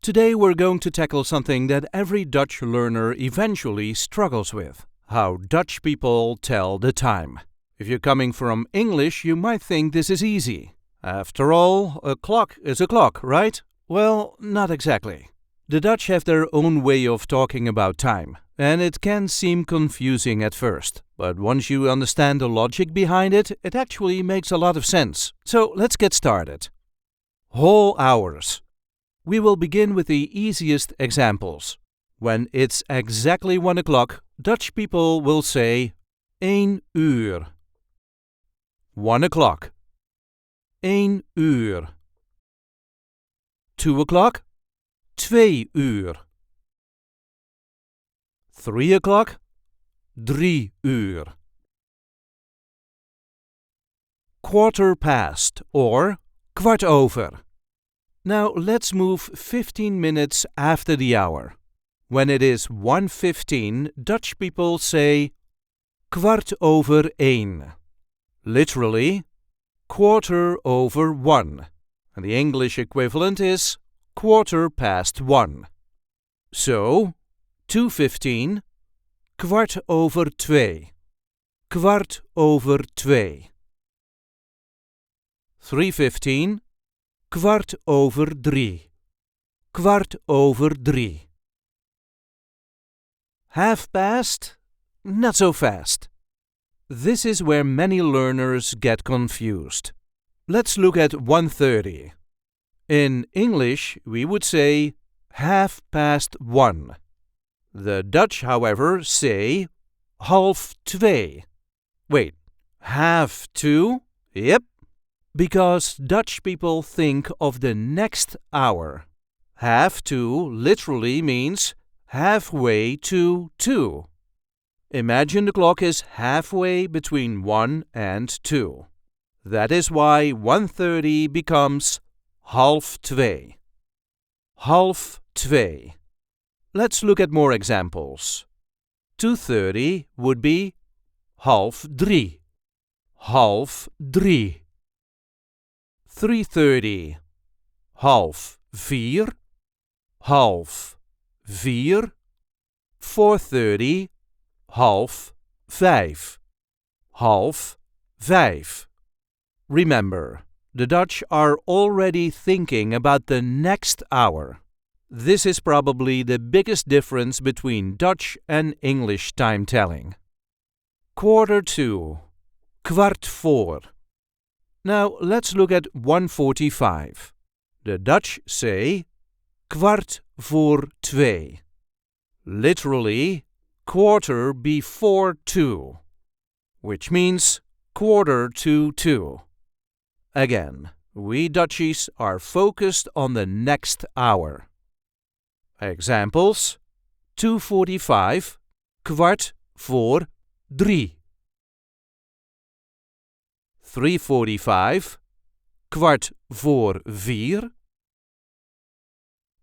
Today we're going to tackle something that every Dutch learner eventually struggles with: how Dutch people tell the time. If you're coming from English, you might think this is easy. After all, a clock is a clock, right? Well, not exactly. The Dutch have their own way of talking about time, and it can seem confusing at first. But once you understand the logic behind it, it actually makes a lot of sense. So let's get started. Whole hours. We will begin with the easiest examples. When it's exactly 1 o'clock, Dutch people will say 1 uur. 1 o'clock. 1 uur. 2 o'clock. 2 uur. 3 o'clock. 3 uur. Quarter past or kwart over. Now let's move 15 minutes after the hour. When it is 1:15, Dutch people say kwart over 1. Literally, quarter over 1. And the English equivalent is quarter past 1. So, 2:15, kwart over 2. Kwart over 2. 3:15, kwart over 3. Kwart over 3. Half past? Not so fast. This is where many learners get confused. Let's look at 1:30. In English, we would say 1:30. The Dutch, however, say 1:30. Wait, 1:30? Yep. Because Dutch people think of the next hour. 1:30 literally means halfway to 2. Imagine the clock is halfway between 1 and 2. That is why 1:30 becomes 1:30. 1:30. Let's look at more examples. 2:30 would be 2:30. 2:30. 3:30. 3:30. 4:30. 4:30. 4:30. 5:30. Remember, the Dutch are already thinking about the next hour. This is probably the biggest difference between Dutch and English time telling. 1:45. Kwart voor. Now let's look at 1:45. The Dutch say kwart voor 2. Literally, quarter before 2, which means quarter to 2. Again, we Dutchies are focused on the next hour. Examples: 2:45, kwart voor 3. 3:45, kwart voor 4.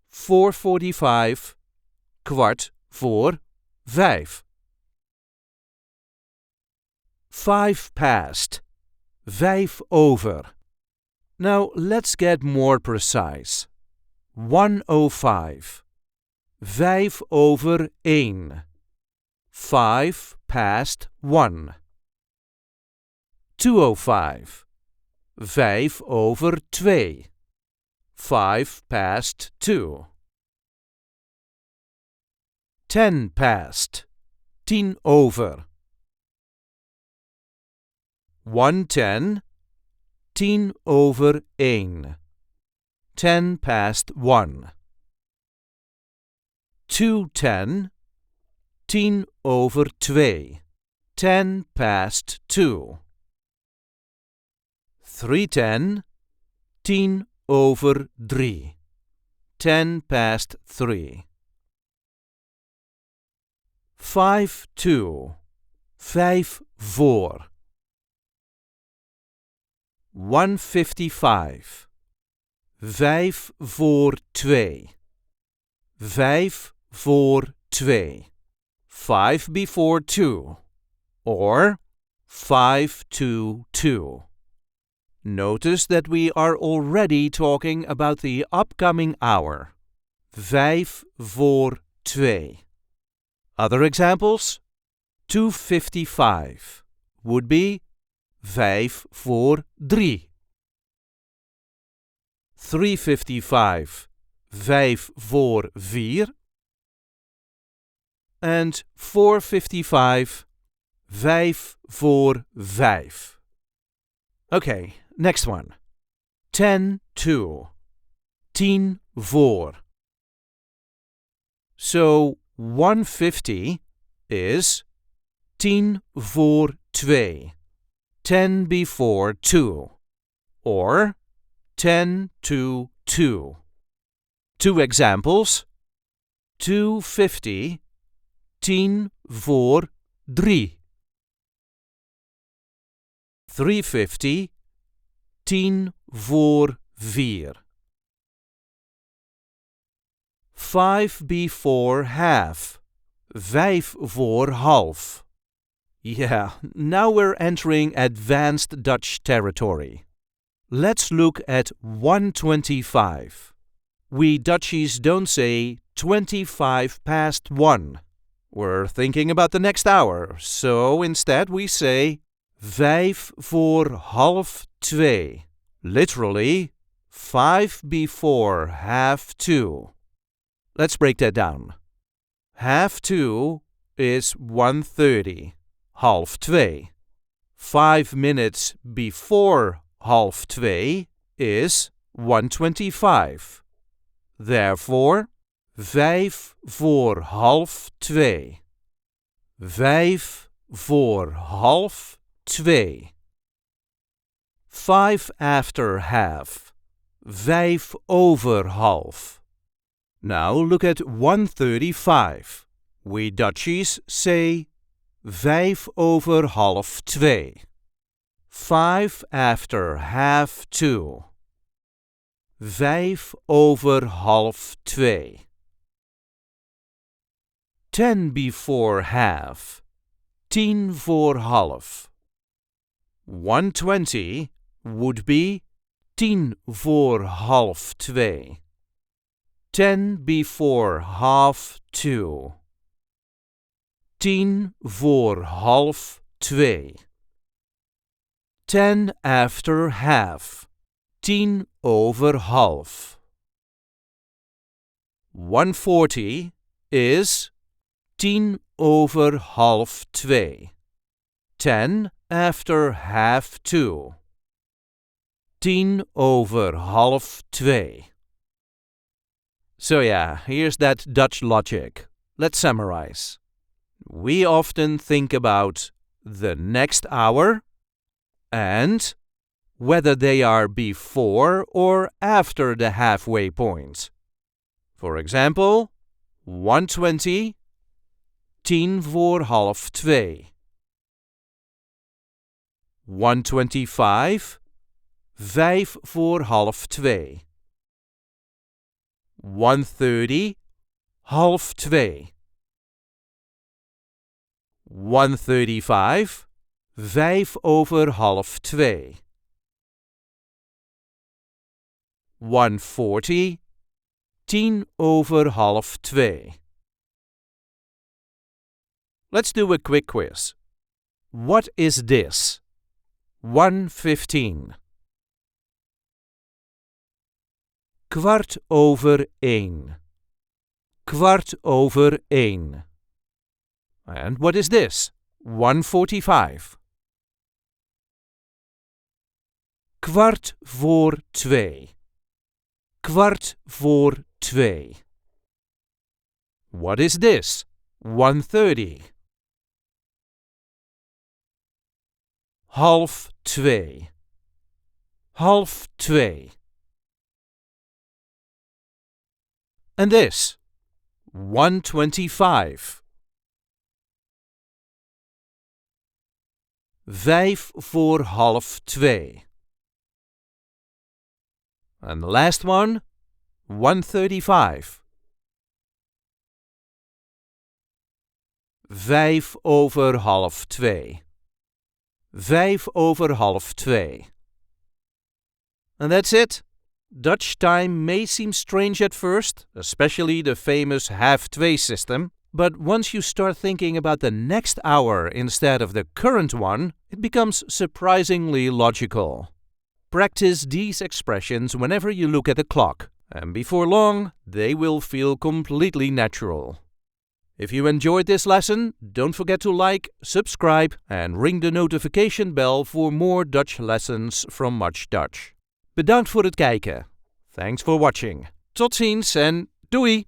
4:45, kwart voor 5. 5 past, 5 over. Now let's get more precise. 1:05, 5 over 1. 5 past 1. 2:05, 5 over 2. 5 past 2. 10 past, 10 over. 1:10, 10 over 1. 10 past 1. 2:10, 10 over 2. 10 past 2. 3:10, 10 over 3. 10 past 3. 5:02, 5 voor. 1:55, 5 voor 2. 5 voor 2. 5 before 2. Or 5 to 2. Notice that we are already talking about the upcoming hour. 5 voor 2. Other examples? 2:55 would be 5 voor 3. 3:55, 5 voor 4. And 4:55, 5 voor 5. Okay, next one. 10:02, 10 voor. So 1:50 is 10 voor 2, 10 before 2, or 10 to 2. Two examples. 2:50, 10 voor 3. 3:50, 10 voor 4. 5 before half, 5 voor half. Yeah, now we're entering advanced Dutch territory. Let's look at 1:25. We Dutchies don't say 25 past 1. We're thinking about the next hour, so instead we say 5 voor half 2. Literally, 5 before half 2. Let's break that down. Half 2 is 1:30, half 2. 5 minutes before half 2 is 1:25. Therefore, 5 voor half 2. 5 voor half 2. 5 after half. 5 over half. Now look at 1:35. We Dutchies say 5 over half 2. 5 after half 2. 5 over half 2. 10 before half. 10 voor half. 1:20 would be 10 voor half 2. 10 before half 2. 10 voor half 2. 10 after half. 10 over half. 1:40 is 10 over half 2. 10 after half 2. 10 over half 2. So yeah, here's that Dutch logic. Let's summarize. We often think about the next hour and whether they are before or after the halfway point. For example, 1:20, 10 voor half 2. 1:25, 5 voor half 2. 1:30, half 2. 1:35, 5 over half 2. 1:40, 10 over half 2. Let's do a quick quiz. What is this? 1:15. 1:15. 1:15. And what is this? 1:45. 2:15. 2:15. What is this? 1:30. 1:30. 1:30. And this? 1:25. 5 voor half 2. And the last one, 1:35. 5 over half 2. 5 over half 2. And that's it. Dutch time may seem strange at first, especially the famous half-twee system, but once you start thinking about the next hour instead of the current one, it becomes surprisingly logical. Practice these expressions whenever you look at the clock, and before long, they will feel completely natural. If you enjoyed this lesson, don't forget to like, subscribe, and ring the notification bell for more Dutch lessons from Much Dutch. Bedankt voor het kijken. Thanks for watching. Tot ziens en doei!